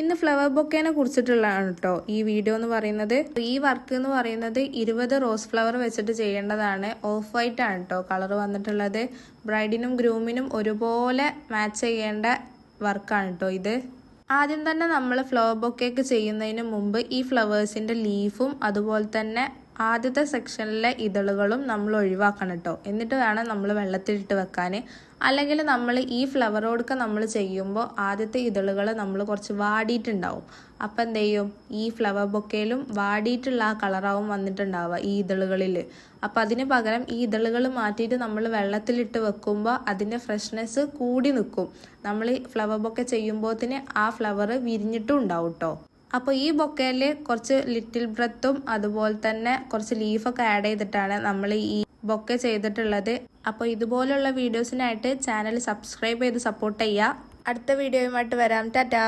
ഇന്ന് ഫ്ലവർ ബൊക്കേനെ കുറിച്ചിട്ടുള്ളതാണ് കേട്ടോ ഈ വീഡിയോ എന്ന് പറയുന്നത്. ഈ വർക്ക് എന്ന് പറയുന്നത് 20 റോസ് ഫ്ലവർ വെച്ചിട്ട് ചെയ്യേണ്ടതാണ്. ഓഫ് വൈറ്റ് ആണ് കേട്ടോ കളർ വന്നിട്ടുള്ളത്. ബ്രൈഡിനും ഗ്രൂമിനും ഒരുപോലെ മാച്ച് ചെയ്യേണ്ട വർക്കാണ് കേട്ടോ ഇത്. ആദ്യം തന്നെ നമ്മൾ ഫ്ലവർ ബൊക്കേക്ക് ചെയ്യുന്നതിന് മുമ്പ് ഈ ഫ്ലവേഴ്സിൻ്റെ ലീഫും അതുപോലെ തന്നെ ആദ്യത്തെ സെക്ഷനിലെ ഇതളുകളും നമ്മൾ ഒഴിവാക്കണം കേട്ടോ. എന്നിട്ട് വേണം നമ്മൾ വെള്ളത്തിലിട്ട് വെക്കാൻ. അല്ലെങ്കിൽ നമ്മൾ ഈ ഫ്ലവറോടൊക്കെ നമ്മൾ ചെയ്യുമ്പോൾ ആദ്യത്തെ ഇതളുകൾ നമ്മൾ കുറച്ച് വാടിയിട്ടുണ്ടാവും. അപ്പം എന്ത് ചെയ്യും, ഈ ഫ്ലവർ ബൊക്കയിലും വാടിയിട്ടുള്ള ആ കളറാവും വന്നിട്ടുണ്ടാവുക ഈ ഇതളുകളിൽ. അപ്പം അതിന് പകരം ഈ ഇതളുകൾ മാറ്റിയിട്ട് നമ്മൾ വെള്ളത്തിലിട്ട് വെക്കുമ്പോൾ അതിൻ്റെ ഫ്രഷ്നെസ് കൂടി നിൽക്കും. നമ്മൾ ഫ്ലവർ ബൊക്കെ ചെയ്യുമ്പോഴത്തിന് ആ ഫ്ലവർ വിരിഞ്ഞിട്ടും ഉണ്ടാവും കേട്ടോ. അപ്പോൾ ഈ ബൊക്കയിൽ കുറച്ച് ലിറ്റിൽ ബ്രെത്തും അതുപോലെ തന്നെ കുറച്ച് ലീഫൊക്കെ ആഡ് ചെയ്തിട്ടാണ് നമ്മൾ ഈ ബൊക്കെ ചെയ്തിട്ടുള്ളത്. അപ്പോൾ ഇതുപോലുള്ള വീഡിയോസിനായിട്ട് ചാനൽ സബ്സ്ക്രൈബ് ചെയ്ത് സപ്പോർട്ട് ചെയ്യുക. അടുത്ത വീഡിയോയുമായിട്ട് വരാം. ടാറ്റാ.